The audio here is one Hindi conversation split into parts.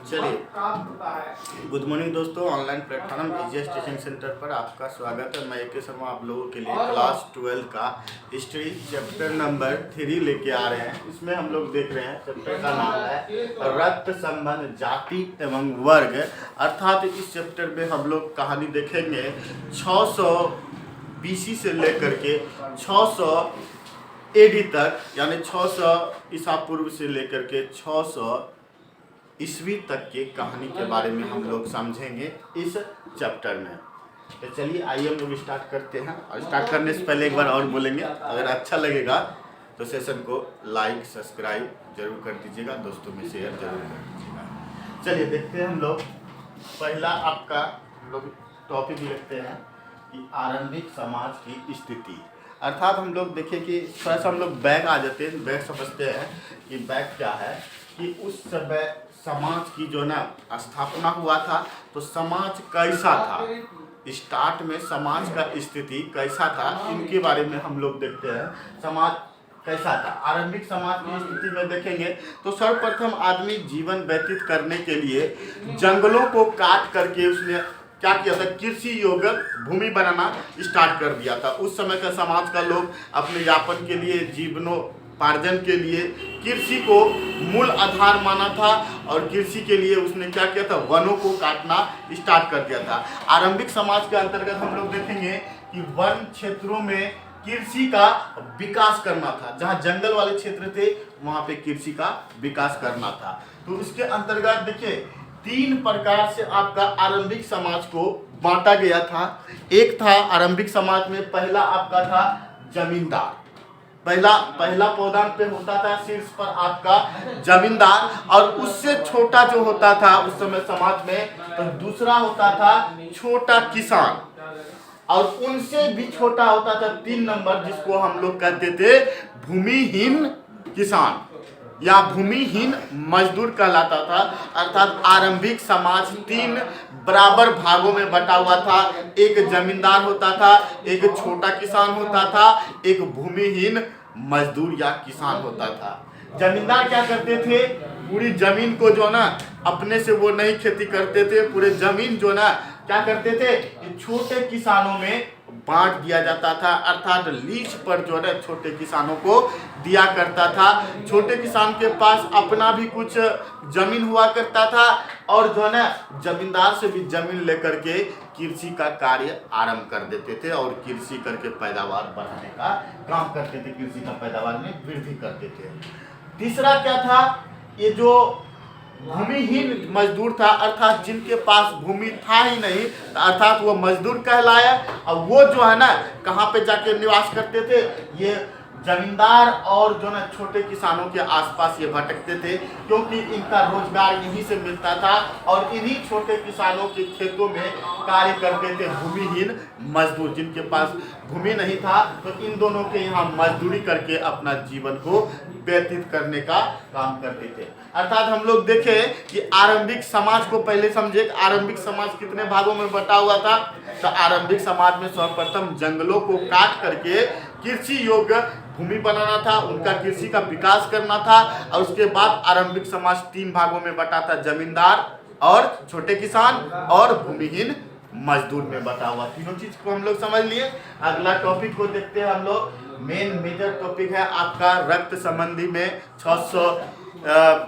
चलिए, गुड मॉर्निंग दोस्तों। Online platform easiest teaching centre पर आपका स्वागत है। मैं ए के शर्मा आप लोगों के लिए क्लास 12 का हिस्ट्री चैप्टर नंबर 3 लेके आ रहे हैं। इसमें हम लोग देख रहे हैं, चैप्टर का नाम है रक्त संबंध जाति एवं वर्ग। अर्थात इस चैप्टर में हम लोग कहानी देखेंगे 600 BC से लेकर के 600 AD तक, यानी 600 ईसा पूर्व से लेकर के 600 ईस्वी तक के कहानी के बारे में हम लोग समझेंगे इस चैप्टर में। तो चलिए आइए हम लोग स्टार्ट करते हैं। और स्टार्ट करने से पहले एक बार और बोलेंगे, अगर अच्छा लगेगा तो सेशन को लाइक सब्सक्राइब जरूर कर दीजिएगा, दोस्तों में शेयर जरूर कर दीजिएगा। चलिए देखते हैं हम लोग। पहला आपका हम लोग टॉपिक लिखते हैं कि आरंभिक समाज की स्थिति। अर्थात हम लोग देखें कि थोड़ा सा हम लोग बैक आ जाते हैं, बैक समझते हैं कि बैक क्या है। कि उस समय समाज की जो ना स्थापना हुआ था, तो समाज कैसा था, स्टार्ट में समाज का स्थिति कैसा था, इनके बारे में हम लोग देखते हैं। समाज कैसा था, आरंभिक समाज की स्थिति में देखेंगे तो सर्वप्रथम आदमी जीवन व्यतीत करने के लिए जंगलों को काट करके उसने क्या किया था, कृषि योग्य भूमि बनाना स्टार्ट कर दिया था। उस समय का समाज का लोग अपने यापन के लिए, जीवनोपार्जन के लिए कृषि को मूल आधार माना था, और कृषि के लिए उसने क्या किया था, वनों को काटना स्टार्ट कर दिया था। आरंभिक समाज के अंतर्गत हम लोग देखेंगे कि वन क्षेत्रों में कृषि का विकास करना था। जहां जंगल वाले क्षेत्र थे वहां पे कृषि का विकास करना था। तो इसके अंतर्गत देखिए 3 प्रकार से आपका आरंभिक समाज को बांटा गया था। एक था आरंभिक समाज में, पहला आपका था जमींदार। पहला पौधान पे होता था शीर्ष पर आपका जमींदार, और उससे छोटा जो होता था उस समय समाज में, तो दूसरा होता था छोटा किसान, और उनसे भी छोटा होता था 3 नंबर, जिसको हम लोग कहते थे भूमिहीन किसान या भूमिहीन मजदूर कहलाता था। अर्थात आरंभिक समाज 3 बराबर भागों में बटा हुआ था। एक जमींदार होता था, एक छोटा किसान होता था, एक भूमिहीन मजदूर या किसान होता था। जमींदार क्या करते थे, पूरी जमीन को जो ना अपने से वो नहीं खेती करते थे, पूरे जमीन जो ना क्या करते थे, छोटे किसानों में बांट दिया जाता था। अर्थात लीज पर जो है छोटे किसानों को दिया करता था। छोटे किसान के पास अपना भी कुछ जमीन हुआ करता था, और जो है ना जमींदार से भी जमीन लेकर के कृषि का कार्य आरंभ कर देते थे, और कृषि करके पैदावार बढ़ाने का काम करते थे, कृषि का पैदावार में वृद्धि करते थे। तीसरा क्या था, ये जो भूमिहीन मजदूर था, अर्थात जिनके पास भूमि था ही नहीं, अर्थात वो मजदूर कहलाया। और वो जो है ना कहाँ पे जाके निवास करते थे, ये जमींदार और जो ना छोटे किसानों के आसपास ये भटकते थे, क्योंकि इनका रोजगार यहीं से मिलता था, और इन्हीं छोटे किसानों के खेतों में कार्य करते थे भूमिहीन मजदूर। जिनके पास भूमि नहीं था तो इन दोनों के यहाँ मजदूरी करके अपना जीवन को व्यतीत करने का काम करते थे। अर्थात हम लोग देखें कि आरंभिक समाज को पहले समझे, आरंभिक समाज कितने भागों में बटा हुआ था। तो आरंभिक समाज में सर्वप्रथम जंगलों को काट करके कृषि योग्य भूमि बनाना था, उनका कृषि का विकास करना था। और उसके बाद आरंभिक समाज 3 भागों में बटा था, जमींदार और छोटे किसान और भूमिहीन मजदूर में बटा हुआ। तीनों चीज को हम लोग समझ लिए। अगला टॉपिक को देखते हैं हम लोग। मेजर टॉपिक है आपका रक्त संबंधी में 600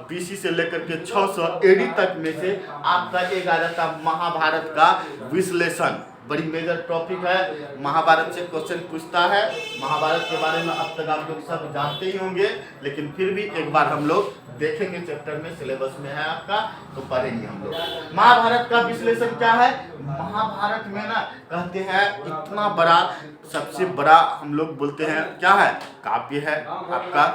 BC से लेकर के 600 AD तक में से आपका एक आ जाता महाभारत का विश्लेषण। बड़ी मेजर टॉपिक है, महाभारत से क्वेश्चन पूछता है। महाभारत के बारे में अब तक आप लोग सब जानते ही होंगे, लेकिन फिर भी एक बार हम लोग देखेंगे, चैप्टर में सिलेबस में है आपका, तो पढ़ेंगे हम लोग। महाभारत का विश्लेषण क्या है, महाभारत में ना कहते हैं इतना बड़ा, सबसे बड़ा हम लोग बोलते हैं क्या है, काव्य है आपका।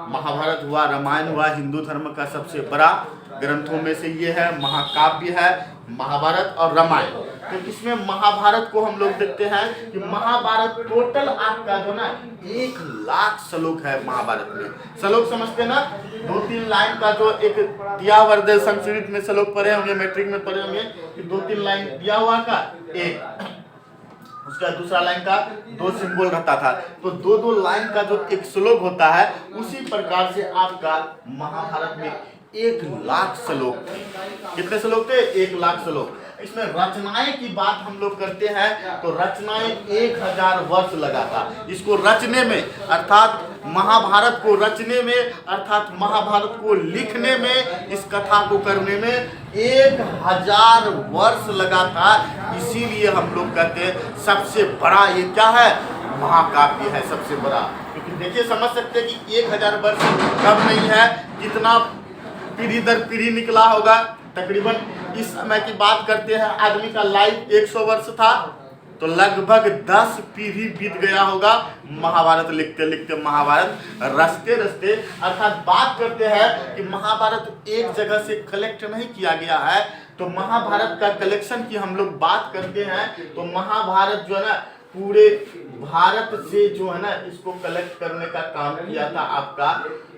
महाभारत हुआ, रामायण हुआ, हिंदू धर्म का सबसे बड़ा ग्रंथों में से ये है, महाकाव्य है महाभारत और रामायण। तो इसमें महाभारत को हम लोग देखते हैं कि महाभारत टोटल आपका जो ना 1 लाख श्लोक है महाभारत में। श्लोक समझते ना, 2-3 लाइन का जो एक दिया हुआ, संस्कृत में श्लोक पढ़े होंगे, मैट्रिक में पढ़े होंगे कि 2-3 लाइन दिया हुआ का एक उसका दूसरा लाइन का 2 सिंबल रहता था। तो 2-2 लाइन का जो एक श्लोक होता है, उसी प्रकार से आपका महाभारत में 1,00,000 श्लोक थे। कितने श्लोक थे? 1,00,000 श्लोक। इसमें रचनाएं की बात हम लोग करते हैं तो रचनाएं 1000 वर्ष लगा था इसको रचने में, अर्थात महाभारत को रचने में, अर्थात महाभारत को लिखने में, इस कथा को करने में 1000 वर्ष लगा था। इसीलिए हम लोग कहते हैं सबसे बड़ा ये क्या है? महाकाव्य है सबसे बड़ा। क्योंकि देखिए समझ सकते हैं कि 1000 वर्ष कम नहीं है, कितना पीढ़ी दर पीढ़ी निकला होगा। तकरीबन इस समय की बात करते हैं, आदमी का लाइफ 100 वर्ष था तो लगभग 10 पीढ़ी बीत गया होगा महाभारत लिखते लिखते, महाभारत रचते रचते। अर्थात बात करते हैं कि महाभारत एक जगह से कलेक्ट नहीं किया गया है। तो महाभारत का कलेक्शन की हम लोग बात करते हैं तो महाभारत जो है ना पूरे भारत से जो है ना इसको कलेक्ट करने का काम किया था आपका।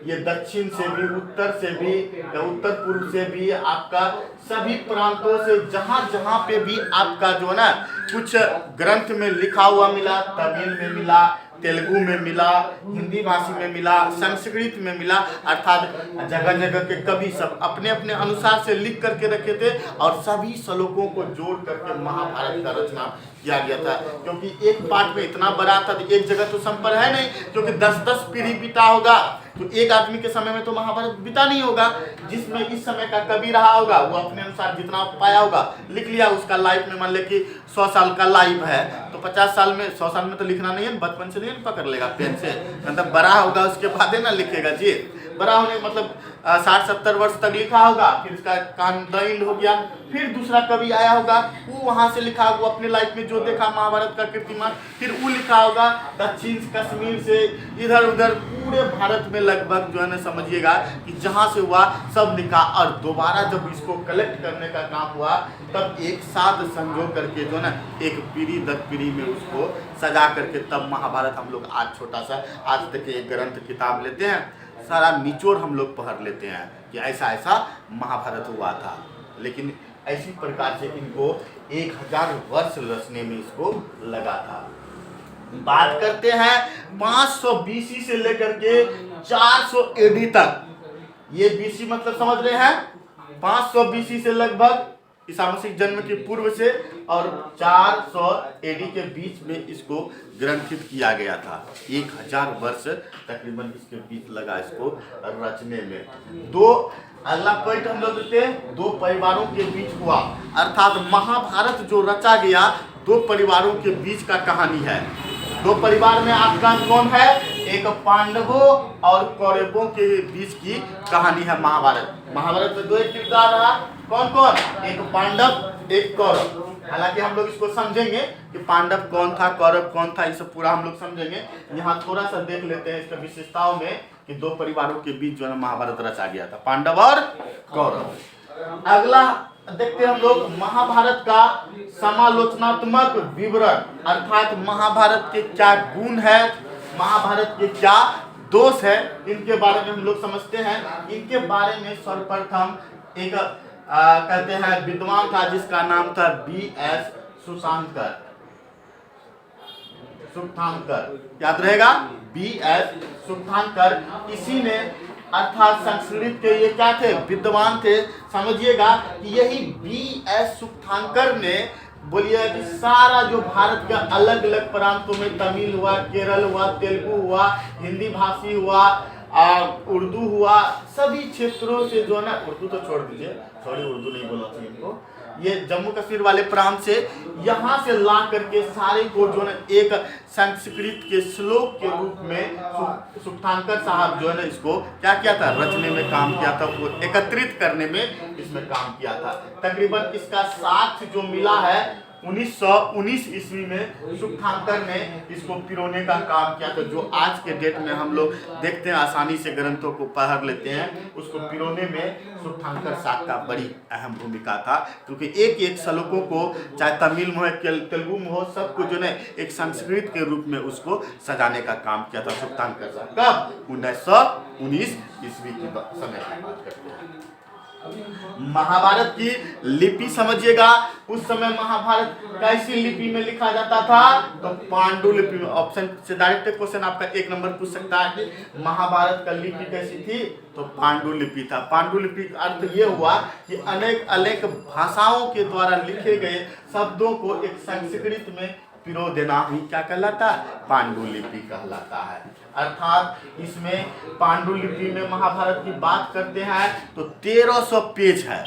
ये दक्षिण से भी, उत्तर से भी, उत्तर पूर्व से भी, आपका सभी प्रांतों से जहां जहां पे भी आपका जो है ना कुछ ग्रंथ में लिखा हुआ मिला, तमिल में मिला, तेलुगु में मिला, हिंदी भाषी में मिला, संस्कृत में मिला, अर्थात जगह जगह के कवि सब अपने अपने अनुसार से लिख करके रखे थे और सभी श्लोकों को जोड़ करके महाभारत का रचना किया गया था। क्योंकि एक पार्ट में इतना बड़ा था तो एक जगह तो संपर्क है नहीं, क्योंकि 10-10 पीढ़ी बीता होगा तो एक आदमी के समय में तो महाभारत बीता नहीं होगा। जिसमें इस समय का कवि रहा होगा वो अपने अनुसार जितना पाया होगा लिख लिया। उसका लाइफ में मान ले कि 100 साल का लाइफ है तो 50 साल में, 100 साल में तो लिखना नहीं है, बचपन से नहीं पकड़ लेगा पेन से, मतलब बड़ा होगा उसके बाद है ना लिखेगा जी। बड़ा होने मतलब 60-70 वर्ष तक लिखा होगा, फिर उसका कान दैल हो गया, फिर दूसरा कवि आया होगा वो वहां से लिखा होगा अपने लाइफ में जो देखा महाभारत का कीर्तिमान, फिर वो लिखा होगा दक्षिण कश्मीर से इधर उधर पूरे भारत में लगभग जो है ना समझिएगा कि जहां से हुआ सब लिखा। और दोबारा जब इसको कलेक्ट करने का काम हुआ तब एक साथ संजो करके जो है ना एक पीढ़ी दर पीढ़ी में उसको सजा करके तब महाभारत हम लोग आज छोटा सा आज तक एक ग्रंथ किताब लेते हैं, सारा निचोड़ हम लोग पढ़ लेते हैं कि ऐसा ऐसा महाभारत हुआ था। लेकिन ऐसी प्रकार से इनको 1000 वर्ष रचने में इसको लगा था। बात करते हैं 500 BC से लेकर के 400 AD तक। ये BC मतलब समझ रहे हैं, 500 BC से लगभग ईसा मसीह जन्म के पूर्व से और 400 AD के बीच में इसको ग्रंथित किया गया था। 1000 वर्ष तकरीबन इसके बीच लगा इसको रचने में। अगला पॉइंट हम लोग देखते हैं, 2 परिवारों के बीच हुआ, अर्थात महाभारत जो रचा गया 2 परिवारों के बीच का कहानी है। 2 परिवार में आपका कौन है? एक पांडवों और कौरवों के बीच की कहानी है महाभारत। महाभारत में 2 किरदार रहा, कौन कौन? एक पांडव एक कौरव। हालांकि हम लोग इसको समझेंगे कि पांडव कौन था, कौरव कौन था, ये सब पूरा हम लोग समझेंगे। यहाँ थोड़ा सा देख लेते हैं इसका विशेषताओं में कि 2 परिवारों के बीच जो है महाभारत रचा गया था, पांडव और कौरव। अगला देखते हैं हम लोग महाभारत का समालोचनात्मक विवरण, अर्थात महाभारत के क्या गुण है, महाभारत के क्या दोष है, इनके बारे में हम लोग समझते हैं। इनके बारे में सर्वप्रथम एक कहते हैं विद्वान था जिसका नाम था B.S. सुक्तांकर, याद रहेगा B.S. सुक्तांकर। इसी ने अर्थात संस्कृत के ये क्या थे? विद्वान थे। समझिएगा कि यही B.S. सुक्तांकर ने बोलिए कि सारा जो भारत के अलग अलग प्रांतों में तमिल हुआ, केरल हुआ, तेलुगु हुआ, हिंदी भाषी हुआ, उर्दू हुआ, सभी क्षेत्रों से जो है ना, उर्दू तो छोड़ दीजिए, सॉरी उर्दू नहीं बोलना चाहिए इनको, ये जम्मू कश्मीर वाले प्रांत से यहाँ से ला करके सारे को जो है एक संस्कृत के श्लोक के रूप में सुक्तांकर साहब जो है ना इसको क्या किया था? रचने में काम किया था, वो एकत्रित करने में इसमें काम किया था। तकरीबन इसका साक्ष्य जो मिला है 1919 ईस्वी में सुक्तांकर ने इसको पिरोने का काम किया था। जो आज के डेट में हम लोग देखते हैं आसानी से ग्रंथों को पढ़ लेते हैं, उसको पिरोने में सुक्तांकर साहब का बड़ी अहम भूमिका था। क्योंकि एक एक श्लोकों को चाहे तमिल में हो तेलुगु में हो, सबको जो है एक संस्कृत के रूप में उसको सजाने का काम किया था सुक्तांकर साहब। कब? 1919 ईस्वी की समय की बात करते हैं। महाभारत की लिपि समझिएगा, उस समय महाभारत कैसी लिपि में लिखा जाता था, तो पांडुलिपि में। ऑप्शन से डायरेक्ट क्वेश्चन आपका 1 नंबर पूछ सकता है कि महाभारत का लिपि कैसी थी, तो पांडुलिपि था। पांडुलिपि का अर्थ ये हुआ कि अनेक अनेक भाषाओं के द्वारा लिखे गए शब्दों को एक संस्कृत में पिरो देना ही क्या कहलाता है, पांडुलिपि कहलाता है। अर्थात इसमें पांडुलिपि में महाभारत की बात करते हैं तो 1300 पेज है।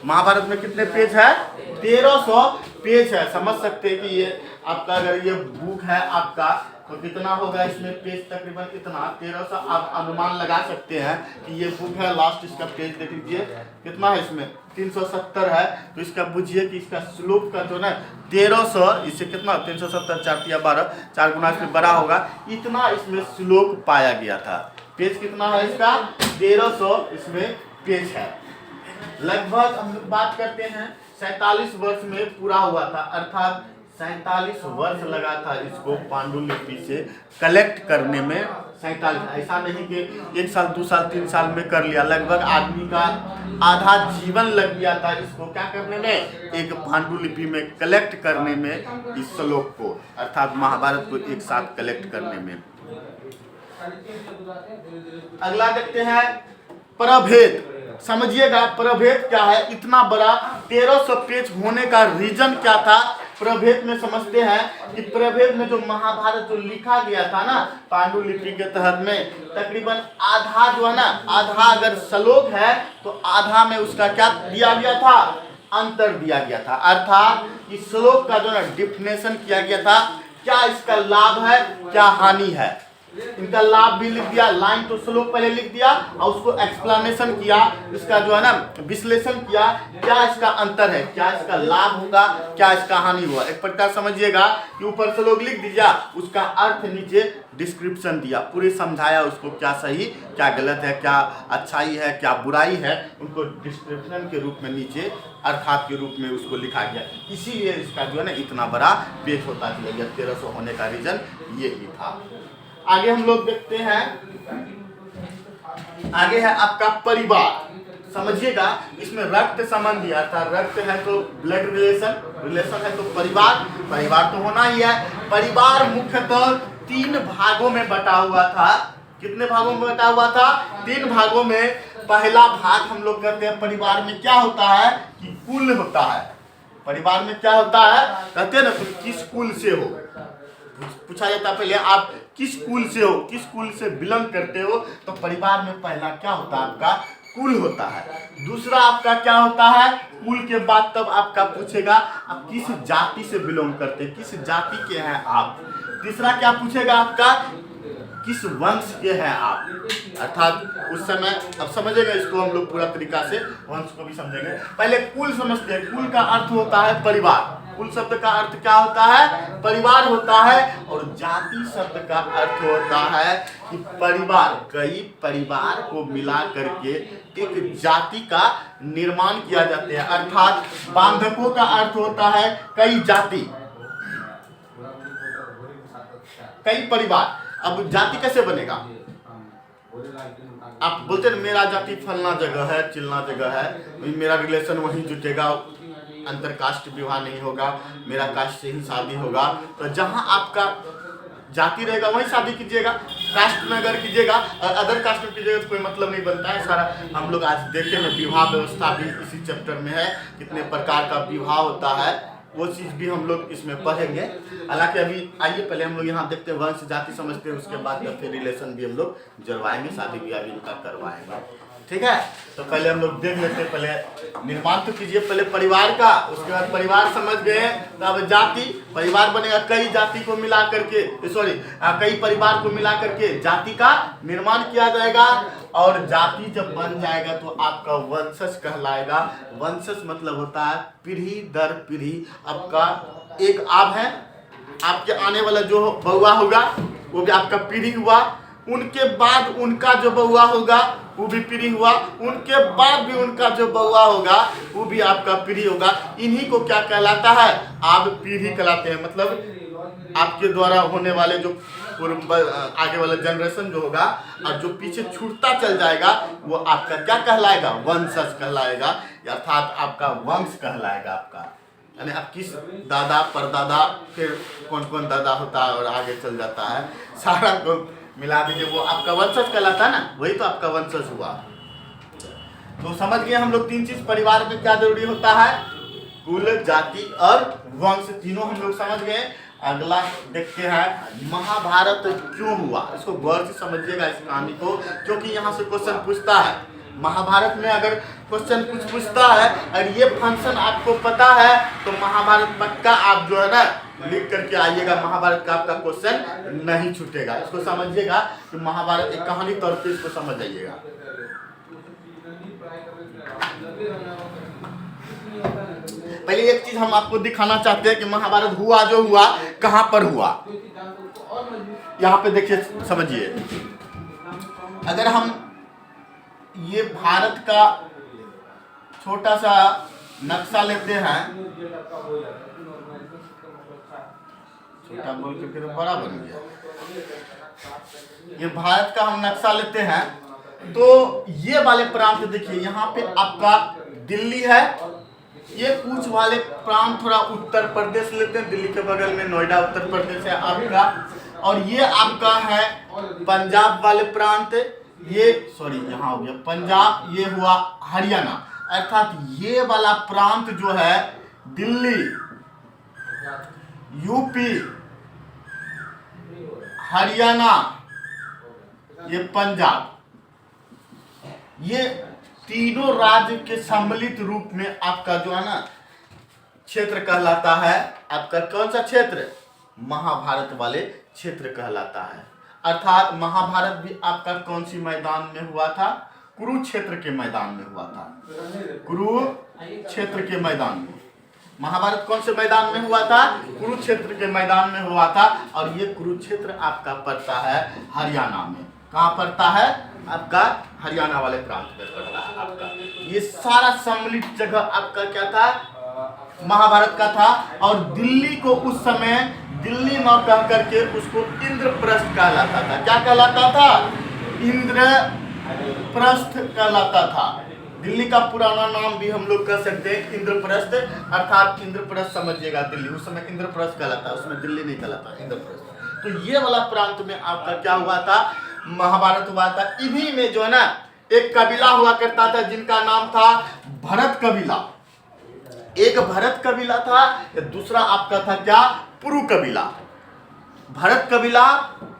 महाभारत में कितने पेज है, 1300 पेज है। समझ सकते हैं कि ये आपका अगर ये बुक है आपका तो कितना होगा, इसमें पेज तकरीबन इतना 1300। आप अनुमान लगा सकते हैं कि ये बुक है, लास्ट इसका पेज देख लीजिए कितना है, इसमें 370 है। तो इसका बुझिए कि इसका श्लोक का जो ना 1300, इससे कितना 370 4 या 12, 4 गुना इसमें बड़ा होगा, इतना इसमें श्लोक पाया गया था। पेज कितना है इसका, 1300 इसमें पेज है। लगभग हम लोग बात करते हैं 47 वर्ष में पूरा हुआ था, अर्थात 47 वर्ष लगा था इसको पांडुलिपि से कलेक्ट करने में। 47, ऐसा नहीं कि 1 साल 2 साल 3 साल में कर लिया, लगभग आदमी का आधा जीवन लग गया था इसको क्या करने में, एक पांडुलिपि में कलेक्ट करने में, इस श्लोक को अर्थात महाभारत को एक साथ कलेक्ट करने में। अगला देखते हैं प्रभेद। समझिएगा प्रभेद क्या है, इतना बड़ा 1300 पेज होने का रीजन क्या था। प्रभेद में समझते हैं कि प्रभेद में जो महाभारत जो लिखा गया था ना पांडुलिपि के तहत में, तकरीबन आधा जो है ना, आधा अगर श्लोक है तो आधा में उसका क्या दिया गया था, अंतर दिया गया था। अर्थात इस श्लोक का जो ना डिफिनेशन किया गया था, क्या इसका लाभ है क्या हानि है, इनका लाभ भी लिख दिया, लाइन तो श्लोक पहले लिख दिया और उसको एक्सप्लेनेशन किया, इसका जो है ना विश्लेषण किया, क्या इसका अंतर है, क्या इसका लाभ होगा, क्या इसका हानि हुआ। एक प्रकार समझिएगा कि ऊपर श्लोक लिख दिया, उसका अर्थ नीचे डिस्क्रिप्शन दिया, पूरे समझाया उसको, क्या सही क्या गलत है, क्या अच्छाई है क्या बुराई है, उनको डिस्क्रिप्शन के रूप में नीचे अर्थात के रूप में उसको लिखा गया। इसीलिए इसका जो है ना इतना बड़ा पेज होता चला गया, 1300 होने का रीजन ये ही था। आगे हम लोग देखते हैं, आगे है आपका परिवार। समझिएगा इसमें रक्त संबंधी, अर्थात रक्त है तो ब्लड रिलेशन, रिलेशन है तो परिवार, परिवार तो होना ही है। परिवार मुख्यतः 3 भागों में बटा हुआ था। कितने भागों में बटा हुआ था, 3 भागों में। पहला भाग हम लोग कहते हैं परिवार में क्या होता है कि कुल होता है। परिवार में क्या होता है, कहते हैं ना तुम किस कुल से हो, पूछा जाता है पहले आप किस कुल से हो, किस कुल से बिलोंग करते हो, तो परिवार में पहला क्या होता है आपका कुल होता है। दूसरा आपका क्या होता है, कुल के बाद तब आपका पूछेगा आप किस जाति से बिलोंग करते हैं, किस जाति के हैं आप। तीसरा क्या पूछेगा आपका, किस वंश के हैं आप, अर्थात उस समय अब समझेगा इसको हम लोग पूरा तरीका से, वंश को भी समझेंगे। पहले कुल समझते हैं। कुल का अर्थ होता है परिवार, कुल शब्द का अर्थ क्या होता है, परिवार होता है। और जाति शब्द का अर्थ होता है कि परिवार, कई परिवार को मिला करके एक जाति का निर्माण किया जाता है। अर्थात बांधकों का अर्थ होता है कई जाति, कई परिवार। अब जाति कैसे बनेगा, आप बोलते हैं मेरा जाति फलना जगह है, चिलना जगह है, मेरा रिलेशन वहीं जुटेगा, अंतर कास्ट विवाह नहीं होगा, मेरा कास्ट से ही शादी होगा। तो जहां आपका जाति रहेगा वहीं शादी कीजिएगा, कास्ट में अगर कीजिएगा और अदर कास्ट में कीजिएगा तो कोई मतलब नहीं बनता है। सारा हम लोग आज देखें ना, विवाह व्यवस्था भी इसी चैप्टर में है, कितने प्रकार का विवाह होता है, वो चीज़ भी हम लोग इसमें पढ़ेंगे। हालांकि अभी आइए पहले हम लोग यहाँ देखते हैं, वंश जाति समझते हैं, उसके बाद फिर रिलेशन भी हम लोग जरवाएंगे, शादी ब्याह भी इनका करवाएंगे, ठीक है। तो पहले हम लोग देख लेते हैं, पहले निर्माण तो कीजिए पहले परिवार का, उसके बाद परिवार समझ गए तो अब जाति, परिवार बनेगा कई जाति को मिला करके, सॉरी कई परिवार को मिला करके जाति का निर्माण किया जाएगा। और जाति जब बन जाएगा तो आपका वंशज कहलाएगा। वंशज मतलब होता है पीढ़ी दर पीढ़ी, आपका एक आप है, आपके आने वाला जो बउआ होगा वो भी आपका पीढ़ी हुआ, उनके बाद उनका जो बउआ होगा वो भी पीढ़ी हुआ, उनके बाद भी उनका जो बउआ होगा वो भी आपका पीढ़ी होगा। इन्हीं को क्या कहलाता है, आप पीढ़ी कहलाते हैं। मतलब आपके द्वारा होने वाले जो आगे वाला जनरेशन जो होगा और जो पीछे छूटता चल जाएगा वो आपका क्या कहलाएगा, वंशज कहलाएगा, अर्थात आपका वंश कहलाएगा आपका। यानी आप किस दादा परदादा फिर कौन कौन दादा होता है और आगे चल जाता है, सारा को मिला दीजिए वो आपका वंशज कहलाता है ना, वही तो आपका वंशज हुआ। तो समझ गए हम लोग 3 चीज परिवार में क्या जरूरी होता है, कुल, जाति और वंश, तीनों हम लोग समझ गए। अगला देखते हैं महाभारत क्यों हुआ, इसको गौर से समझिएगा इस कहानी को, क्योंकि यहाँ से क्वेश्चन पूछता है। महाभारत में अगर क्वेश्चन कुछ पूछता है और ये फंक्शन आपको पता है तो महाभारत पक्का आप जो है ना लिख करके आइएगा, महाभारत का आपका क्वेश्चन नहीं छूटेगा। इसको समझिएगा कि महाभारत एक कहानी तौर पे इसको समझ जाइएगा। पहले एक चीज हम आपको दिखाना चाहते हैं कि महाभारत हुआ जो हुआ कहां पर हुआ। यहाँ पे देखिए समझिए, अगर हम ये भारत का छोटा सा नक्शा लेते हैं, छोटा बोल के फिर बड़ा बन गया, ये भारत का हम नक्शा लेते हैं तो ये वाले प्रांत देखिए, यहाँ पे आपका दिल्ली है, ये कुछ वाले प्रांत थोड़ा उत्तर प्रदेश लेते हैं, दिल्ली के बगल में नोएडा उत्तर प्रदेश है आपका, और ये आपका है पंजाब वाले प्रांत, ये सॉरी यहाँ हो गया पंजाब, ये हुआ हरियाणा, अर्थात ये वाला प्रांत जो है दिल्ली, यूपी, हरियाणा, ये पंजाब, ये तीनों राज्य के सम्मिलित रूप में आपका जो है ना क्षेत्र कहलाता है। आपका कौन सा क्षेत्र, महाभारत वाले क्षेत्र कहलाता है। अर्थात महाभारत भी आपका कौन सी मैदान में हुआ था, कुरुक्षेत्र के मैदान में हुआ था, कुरुक्षेत्र के मैदान में। महाभारत कौन से मैदान में हुआ था, कुरुक्षेत्र के मैदान में हुआ था, और ये कुरुक्षेत्र आपका पड़ता है हरियाणा में। कहाँ पड़ता है, आपका हरियाणा वाले प्रांत में पड़ता है आपका। ये सारा सम्मिलित जगह आपका क्या था, महाभारत का था। और दिल्ली को उस समय दिल्ली न कह करके उसको इंद्रप्रस्थ कहलाता था। क्या कहलाता था, इंद्रप्रस्थ कहलाता था। दिल्ली का पुराना नाम भी हम लोग कह सकते हैं इंद्रप्रस्थ, अर्थात इंद्रप्रस्थ समझिएगा दिल्ली, उस समय इंद्रप्रस्थ कहलाता, उसमें दिल्ली नहीं कहलाता, इंद्रप्रस्थ। तो ये वाला प्रांत में आपका क्या हुआ था, महाभारत हुआ था। इन्हीं में जो है ना एक कबीला हुआ करता था जिनका नाम था भरत कबीला। एक भरत कबीला था, दूसरा आपका था क्या, पुरु कबीला। भरत कबीला,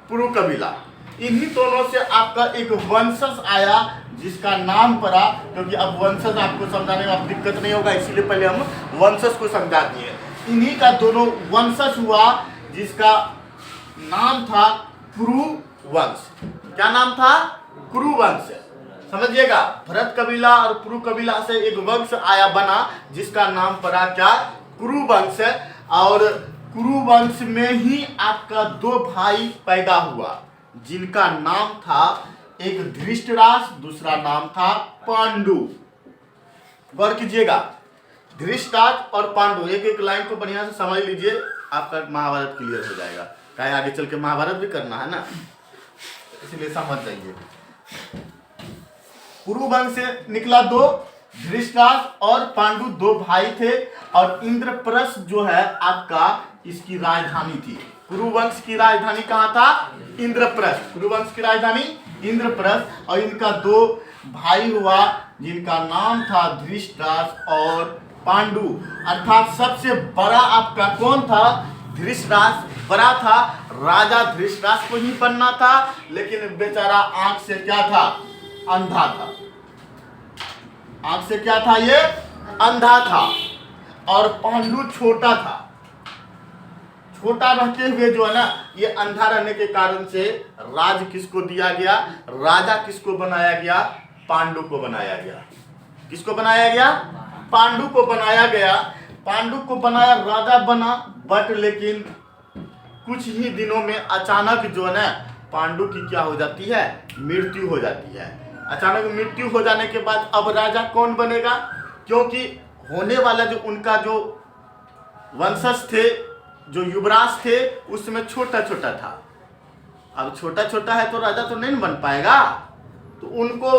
पुरु कबीला, इन्हीं दोनों से आपका एक वंशज आया जिसका नाम पड़ा, क्योंकि अब वंशज आपको समझाने में अब दिक्कत नहीं होगा, इसीलिए पहले हम वंशज को समझा दिए। इन्हीं का दोनों वंशज हुआ जिसका नाम था कुरु वंश। क्या नाम था, कुरु वंश। समझिएगा, भरत कबीला और पुरु कबीला से एक वंश आया बना जिसका नाम पड़ा क्या, कुरु वंश। और कुरु वंश में ही आपका 2 भाई पैदा हुआ जिनका नाम था, एक धृष्टराष्ट्र, दूसरा नाम था पांडु। गौर कीजिएगा, धृष्टराष्ट्र और पांडु, एक एक लाइन को बढ़िया से समझ लीजिए, आपका महाभारत क्लियर हो जाएगा। कहीं आगे चल के महाभारत भी करना है ना, इसलिए समझ जाइए। कुरु वंश से निकला 2, धृतराष्ट्र और पांडु 2 भाई थे, और इंद्रप्रस्थ जो है आपका इसकी राजधानी थी। कुरु वंश की राजधानी कहाँ था, इंद्रप्रस्थ। कुरु वंश की राजधानी इंद्रप्रस्थ, और इनका 2 भाई हुआ जिनका नाम था धृतराष्ट्र और पांडु। अर्थात सबसे बड़ा आपका कौन था, धृतराष्ट्र बड़ा था, राजा धृतराष्ट्र को ही बनना था, लेकिन बेचारा आंख से क्या था, अंधा था। आंख से क्या था, ये अंधा था। और पांडु छोटा था। छोटा रहते हुए जो है ना, ये अंधा रहने के कारण से राज किसको दिया गया, राजा किसको बनाया गया, पांडु को बनाया गया। किसको बनाया गया, पांडु को बनाया गया। पांडु को बनाया, राजा बना, बट लेकिन कुछ ही दिनों में अचानक जो है ना पांडु की क्या हो जाती है, मृत्यु हो जाती है। अचानक मृत्यु हो जाने के बाद अब राजा कौन बनेगा, क्योंकि होने वाला जो उनका जो वंशज थे, जो युवराज थे, उसमें छोटा छोटा था। अब छोटा छोटा है तो राजा तो नहीं बन पाएगा, तो उनको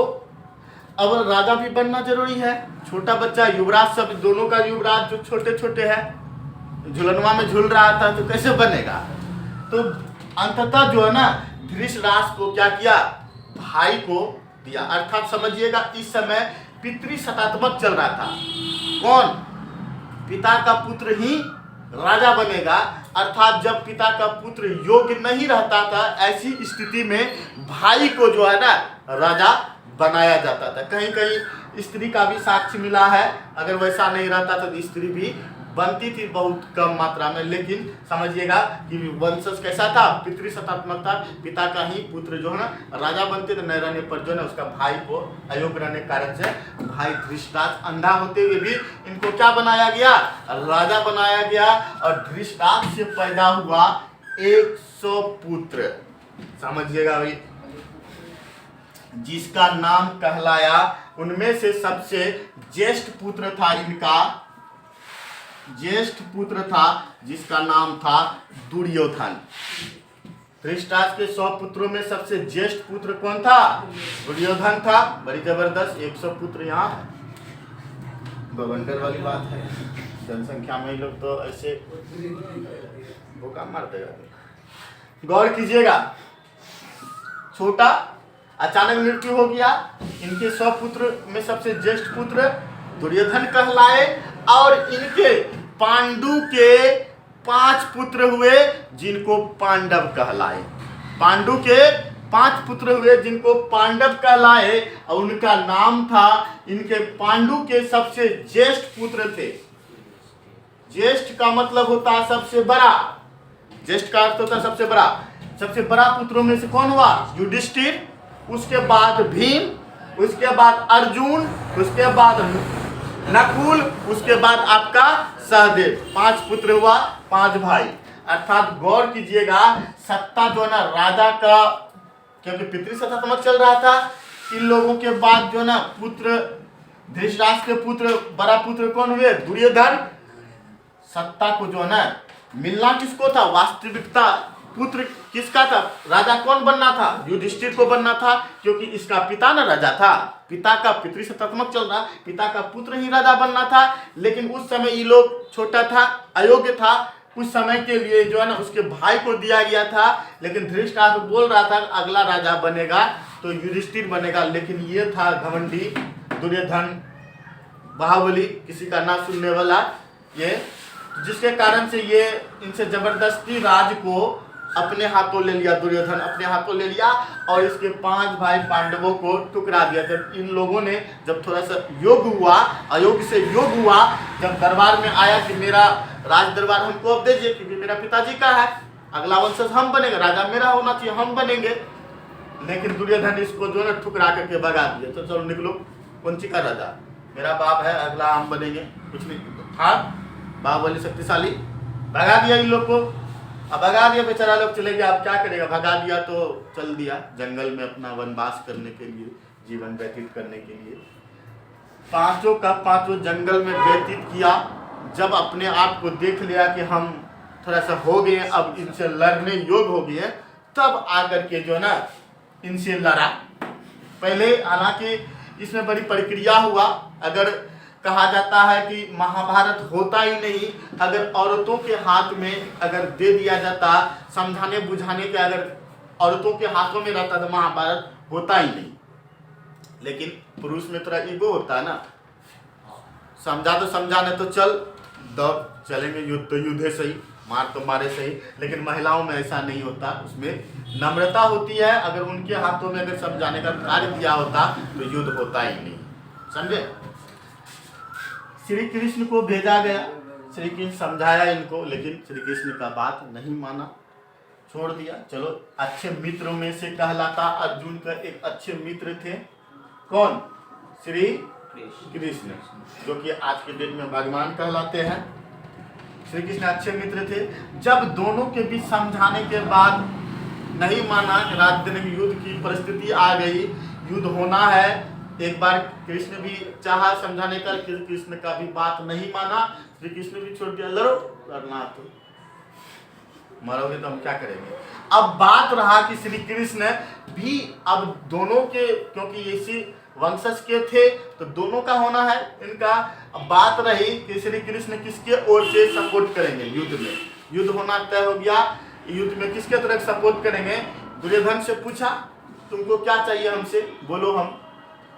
अब राजा भी बनना जरूरी है। छोटा बच्चा युवराज, सब दोनों का युवराज जो छोटे छोटे है, झुलनवा में झूल रहा था तो कैसे बनेगा। तो अंततः जो है ना धृतराष्ट्र को क्या किया, भाई को दिया। अर्थात समझिएगा इस समय पितृसत्तात्मक चल रहा था। कौन, पिता का पुत्र ही राजा बनेगा। अर्थात जब पिता का पुत्र योग्य नहीं रहता था, ऐसी स्थिति में भाई को जो है ना राजा बनाया जाता था। कहीं कहीं स्त्री का भी साक्ष्य मिला है, अगर वैसा नहीं रहता तो स्त्री भी बनती थी बहुत कम मात्रा में। लेकिन समझिएगा कि वंशज कैसा था, पितृसत्तात्मक था। पिता का ही पुत्र जो है ना राजा बनते थे, नहीं रहने पर जो है उसका भाई को अयोग्य रहने के कारण से भाई धृतराष्ट्र अंधा होते हुए भी इनको क्या बनाया गया, राजा बनाया गया। और धृतराष्ट्र से पैदा हुआ 100 पुत्र, समझिएगा भाई, जिसका नाम कहलाया, उनमें से सबसे ज्येष्ठ पुत्र था इनका, ज्येष्ठ पुत्र था जिसका नाम था दुर्योधन। धृतराष्ट्र के 100 पुत्रों में सबसे ज्येष्ठ पुत्र कौन था, दुर्योधन था। बड़ी जबरदस्त 100 पुत्र, यहाँ बवंडर वाली बात है। जनसंख्या में लोग तो ऐसे भूखा मार देगा। गौर कीजिएगा, छोटा अचानक मृत्यु हो गया। इनके 100 पुत्र में सबसे ज्येष्ठ पुत्र दुर्योधन कहलाए। और इनके पांडु के 5 पुत्र हुए जिनको पांडव कहलाए। पांडु के 5 पुत्र हुए जिनको पांडव कहलाए, और उनका नाम था, इनके पांडु के सबसे ज्येष्ठ पुत्र थे। ज्येष्ठ का मतलब होता है सबसे बड़ा, ज्येष्ठ का अर्थ होता है सबसे बड़ा। सबसे बड़ा पुत्रों में से कौन हुआ, युधिष्ठिर, उसके बाद भीम, उसके बाद अर्जुन, उसके बाद नकुल, उसके बाद आपका सहदेव। 5 पुत्र हुआ, 5 भाई। अर्थात गौर कीजिएगा, सत्ता जो है ना राजा का, क्योंकि पितृसत्तात्मक चल रहा था, इन लोगों के बाद जो ना पुत्र, धृतराष्ट्र के पुत्र, बड़ा पुत्र कौन हुए, दुर्योधन। सत्ता को जो है ना मिलना किसको था, वास्तविकता पुत्र किसका था, राजा कौन बनना था, युधिष्ठिर को बनना था, क्योंकि इसका पिता ना राजा था। पिता का पितृसत्तात्मक चल रहा, पिता का पुत्र ही राजा बनना था। लेकिन उस समय ये लोग छोटा था, अयोग्य था, उस समय के लिए जो है ना उसके भाई को दिया गया था। लेकिन धृतराष्ट्र बोल रहा था अगला राजा बनेगा तो युधिष्ठिर बनेगा। लेकिन ये था घमंडी दुर्योधन, बाहुबली, किसी का ना सुनने वाला, ये जिसके कारण से ये इनसे जबरदस्ती राज को अपने हाथों ले लिया, दुर्योधन अपने हाथों ले लिया। और इसके 5 भाई पांडवों को टुकरा दिया। जब इन लोगों ने जब थोड़ा सा योग हुआ, अयोग से योग हुआ, जब दरबार में आया कि मेरा राज दरबार हमको अब दीजिए, क्योंकि मेरा पिताजी का है, अगला वंशज हम बनेंगे, राजा मेरा होना चाहिए, हम बनेंगे। लेकिन दुर्योधन इसको जो है ठुकरा करके भगा दिया। तो चलो निकलो, कौन सी का राजा, मेरा बाप है, अगला हम बनेंगे, कुछ नहीं था। बाहुबली शक्तिशाली, भगा दिया इन लोग को। अब भगा दिया, बेचारा लोग चले गया, अब क्या करेगा, भगा दिया तो चल दिया जंगल में अपना वनवास करने के लिए, जीवन व्यतीत करने के लिए। 5 का 5 जंगल में व्यतीत किया। जब अपने आप को देख लिया कि हम थोड़ा सा हो गए, अब इनसे लड़ने योग्य हो गए, तब आकर के जो है ना इनसे लड़ा। पहले हालांकि इसमें बड़ी प्रक्रिया हुआ। अगर कहा जाता है कि महाभारत होता ही नहीं अगर औरतों के हाथ में अगर दे दिया जाता, समझाने बुझाने के अगर औरतों के हाथों में रहता तो महाभारत होता ही नहीं। लेकिन पुरुष में थोड़ा ईगो होता है ना, समझा तो समझाने तो चल दौड़ चलेंगे, युद्ध तो युद्ध है सही, मार तो मारे सही। लेकिन महिलाओं में ऐसा नहीं होता, उसमें नम्रता होती है। अगर उनके हाथों में अगर समझाने का कार्य दिया होता तो युद्ध होता ही नहीं, समझे। श्री कृष्ण को भेजा गया, श्री कृष्ण समझाया इनको, लेकिन श्री कृष्ण का बात नहीं माना, छोड़ दिया। चलो, अच्छे मित्रों में से कहलाता अर्जुन का एक अच्छे मित्र थे, कौन, श्री कृष्ण, जो कि आज के डेट में भगवान कहलाते हैं। श्री कृष्ण अच्छे मित्र थे। जब दोनों के बीच समझाने के बाद नहीं माना, रात दिन युद्ध की परिस्थिति आ गई, युद्ध होना है। एक बार कृष्ण भी चाहा समझाने का, कृष्ण का भी बात नहीं माना, श्री कृष्ण भी छोड़ दिया, लड़ो, लड़ना तो मरोगे तो हम क्या करेंगे। अब बात रहा कि श्री कृष्ण भी अब दोनों के, क्योंकि इसी वंशज के थे तो दोनों का होना है इनका। अब बात रही कि श्री कृष्ण किसके ओर से सपोर्ट करेंगे युद्ध में। युद्ध होना तय हो गया, युद्ध में किसके तरफ सपोर्ट करेंगे। दुर्योधन से पूछा तुमको क्या चाहिए हमसे, बोलो हम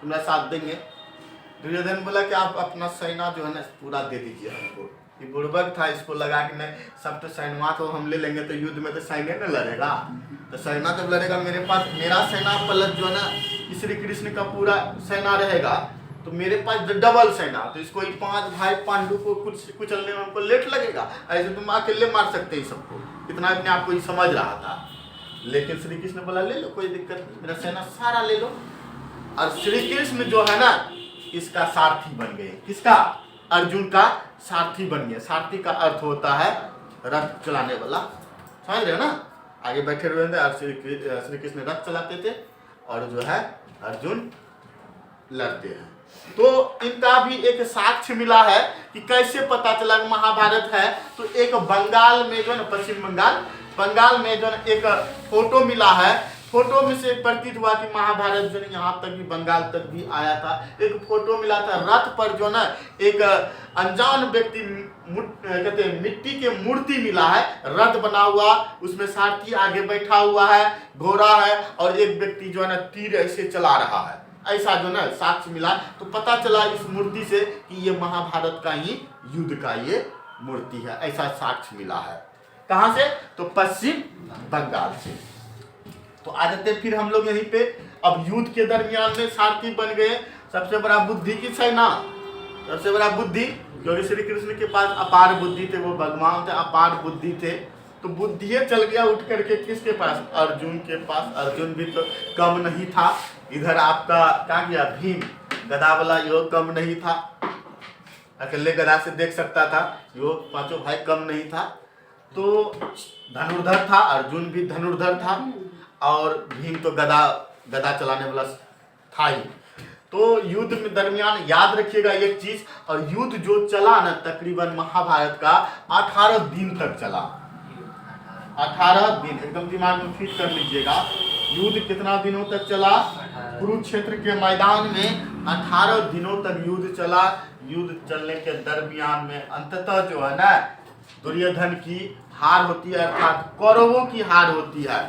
तुम्हारा साथ देंगे। दुर्योधन बोला कि आप अपना सेना जो है ना पूरा दे दीजिए हमको। ये बुड़बक था, इसको लगा कि नहीं सब तो सैन्यवा तो हम ले लेंगे तो युद्ध में तो सैन्य न लड़ेगा, तो सेना जब लड़ेगा मेरे पास मेरा सेना पलट जो है ना श्री कृष्ण का पूरा सेना रहेगा तो मेरे पास डबल सेना, तो इसको 5 भाई पांडु को कुचलने में हमको लेट लगेगा, ऐसे तुम अकेले मार सकते हैं सबको। इतना अपने आप को ही समझ रहा था। लेकिन श्री कृष्ण बोला ले लो कोई दिक्कत नहीं, मेरा सेना सारा ले लो। और श्री कृष्ण जो है ना इसका सारथी बन गए। किसका? अर्जुन का सारथी बन गया। सारथी का अर्थ होता है रथ चलाने वाला, समझ रहे हो ना। आगे बैठे हुए थे और श्री कृष्ण रथ चलाते थे और जो है अर्जुन लड़ते हैं। तो इनका भी एक साक्ष्य मिला है कि कैसे पता चला महाभारत है। तो एक बंगाल में जो है पश्चिम बंगाल में जो है एक फोटो मिला है। फोटो में से प्रतीत हुआ कि महाभारत जो है यहाँ तक भी बंगाल तक भी आया था। एक फोटो मिला था रथ पर जो ना एक अनजान व्यक्ति कहते हैं मिट्टी के मूर्ति मिला है, रथ बना हुआ, उसमें सारथी आगे बैठा हुआ है, घोड़ा है और एक व्यक्ति जो है ना तीर ऐसे चला रहा है। ऐसा जो ना साक्ष्य मिला। तो पता चला इस मूर्ति से कि ये महाभारत का ही युद्ध का ये मूर्ति है, ऐसा साक्ष्य मिला है। कहां से? तो पश्चिम बंगाल से। तो आ जाते फिर हम लोग यहीं पे। अब युद्ध के दरमियान में सारथी बन गए। सबसे बड़ा बुद्धि की सेना, सबसे बड़ा बुद्धि, क्योंकि श्री कृष्ण के पास अपार बुद्धि थे, वो भगवान थे, अपार बुद्धि थे। तो बुद्धि चल गया उठ करके किसके पास? अर्जुन के पास। अर्जुन भी तो कम नहीं था। इधर आपका क्या किया भीम, गदा वाला यो कम नहीं था, अकेले गदा से देख सकता था, यो पांचों भाई कम नहीं था। तो धनुर्धर था, अर्जुन भी धनुर्धर था और भीम तो गदा चलाने वाला था ही। तो युद्ध में दरमियान याद रखिएगा एक चीज, और युद्ध जो चला ना तकरीबन महाभारत का 18 दिन तक चला। 18 दिन एकदम दिमाग में फिट कर लीजिएगा। युद्ध कितना दिनों तक चला? कुरुक्षेत्र के मैदान में 18 दिनों तक युद्ध चला। युद्ध चलने के दरमियान में अंततः जो है ना दुर्योधन की हार होती है, अर्थात कौरवों की हार होती है।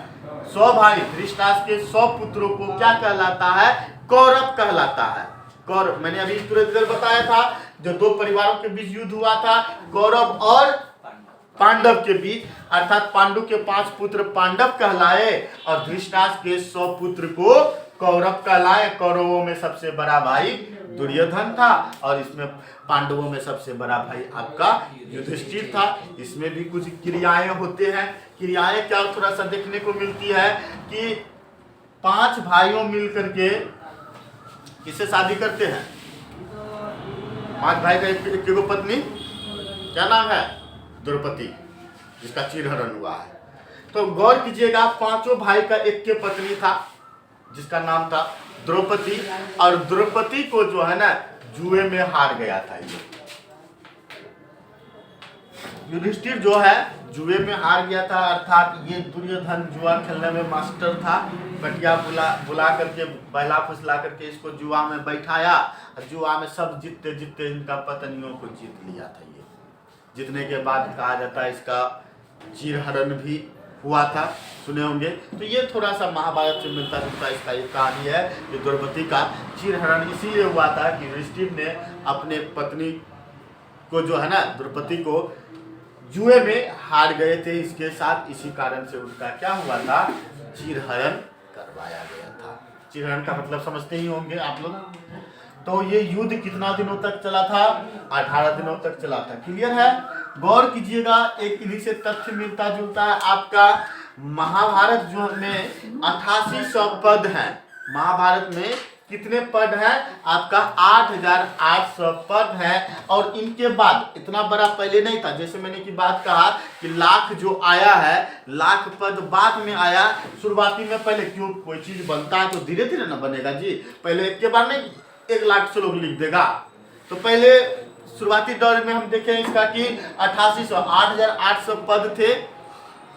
100 भाई धृतराष्ट्र के 100 पुत्रों को क्या कहलाता है? कौरव कहलाता है। कौरव मैंने अभी तुरंत देर बताया था, जो 2 परिवारों के बीच युद्ध हुआ था कौरव और पांडव के बीच, अर्थात पांडु के 5 पुत्र पांडव कहलाए और धृतराष्ट्र के 100 पुत्र को कौरव कहलाए। कौरवों में सबसे बड़ा भाई दुर्योधन था और इसमें पांडवों में सबसे बड़ा भाई आपका युधिष्ठिर था। इसमें भी कुछ क्रियाएं होते हैं। क्रियाएं क्या थोड़ा सा देखने को मिलती है कि 5 भाइयों मिलकर के किससे शादी करते हैं? 5 भाई का एक पत्नी, क्या नाम है? द्रौपदी, जिसका चीरहरण हुआ है। तो गौर कीजिएगा 5 भाई का एक के पत्नी था जिसका नाम था द्रौपदी, और द्रौपदी को जो है ना जुए में हार गया था। ये युधिष्ठिर जो है जुए में हार गया था, अर्थात ये दुर्योधन जुआ खेलने में मास्टर था। बटिया बुला करके बहला फुसला करके इसको जुआ में बैठाया और जुआ में सब जीतते जीतते इनका पत्नियों को जीत लिया था। ये जीतने के बाद कहा जाता है इसका चीरहरण भी हुआ था, सुने होंगे। तो ये थोड़ा सा महाभारत से मिलता जुलता इसका एक कहानी है कि द्रौपदी का चीरहरण इसीलिए हुआ था कि युधिष्ठिर ने अपने पत्नी को जो है ना द्रौपदी को जुए में हार गए थे इसके साथ, इसी कारण से उनका क्या हुआ था? चीरहरण करवाया गया था। चीरहरण का मतलब समझते ही होंगे आप लोग। तो ये युद्ध कितना दिनों तक चला था? 18 दिनों तक चला था। क्लियर है? गौर कीजिएगा, एक इन्हीं से तथ्य मिलता जुलता है आपका। महाभारत जो में 8800 पद हैं। महाभारत में कितने पद हैं? आपका 8800 पद हैं। और इनके बाद इतना बड़ा पहले नहीं था, जैसे मैंने की बात कहा कि लाख जो आया है, लाख पद बाद में आया। शुरुआती में पहले क्यों कोई चीज बनता है तो धीरे धीरे ना बनेगा जी, पहले एक के बार नहीं 1 लाख से लोग लिख देगा। तो पहले शुरुआती दौर में हम देखें इसका कि 8800 8800 पद थे।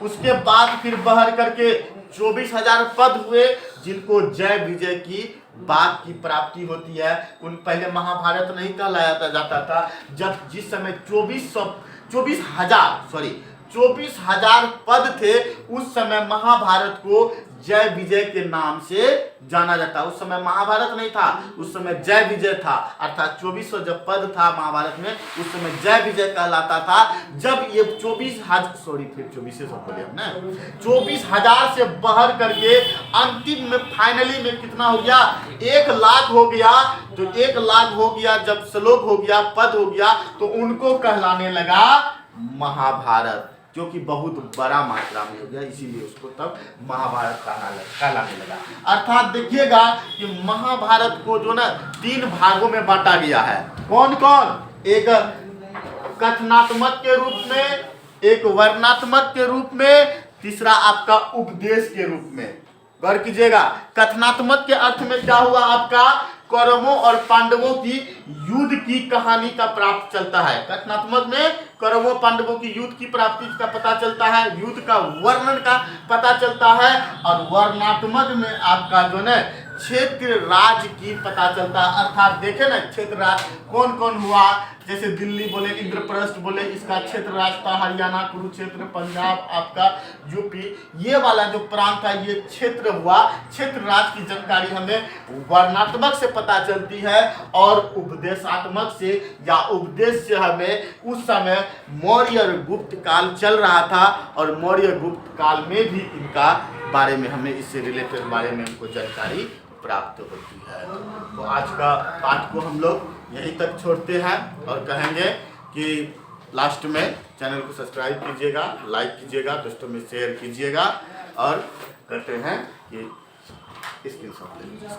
उसके बाद फिर बढ़ करके 24,000 पद हुए, जिनको जय विजय की बात की प्राप्ति होती है। उन पहले महाभारत नहीं कहलाया जाता था। जब जिस समय 24,000 पद थे, उस समय महाभारत को जय विजय के नाम से जाना जाता। उस समय महाभारत नहीं था, उस समय जय विजय था। अर्थात 2400 जब पद था महाभारत में, उस समय जय विजय कहलाता था। जब ये 24,000 से बढ़ करके अंतिम में फाइनली में कितना हो गया, 1 लाख हो गया। तो 1 लाख हो गया, जब श्लोक हो गया, पद हो गया, तो उनको कहलाने लगा महाभारत, जो कि बहुत बड़ा मात्रा में हो गया, इसीलिए उसको तब महाभारत कहलाने लगा। अर्थात देखिएगा कि महाभारत को जो ना 3 भागों में बांटा गया है। कौन कौन? एक कथनात्मक के रूप में, एक वर्णनात्मक के रूप में, तीसरा आपका उपदेश के रूप में। गौर कीजिएगा, कथनात्मक के अर्थ में क्या हुआ, आपका कौरवों और पांडवों की युद्ध की कहानी का प्राप्त चलता है। कथनात्मक में कौरवों पांडवों की युद्ध की प्राप्ति का पता चलता है, युद्ध का वर्णन का पता चलता है। और वर्णनात्मक में आपका जो है क्षेत्र राज की पता चलता है। अर्थात देखे ना, क्षेत्र राज कौन कौन हुआ, जैसे दिल्ली बोले, इंद्रप्रस्थ बोले, इसका क्षेत्र राज था। हरियाणा, कुरुक्षेत्र, पंजाब, आपका यूपी, ये वाला जो प्रांत है, ये क्षेत्र हुआ। क्षेत्र राज की जानकारी हमें वर्णनात्मक से पता चलती है, और उपदेशात्मक से या उपदेश से हमें उस समय मौर्य और गुप्त काल चल रहा था, और मौर्य गुप्त काल में भी इनका बारे में हमें, इससे रिलेटेड बारे में हमको जानकारी प्राप्त होती है। तो आज का पाठ को हम लोग यहीं तक छोड़ते हैं, और कहेंगे कि लास्ट में चैनल को सब्सक्राइब कीजिएगा, लाइक कीजिएगा, दोस्तों में शेयर कीजिएगा, और कहते हैं कि स्क्रीनशॉट ले लीजिए।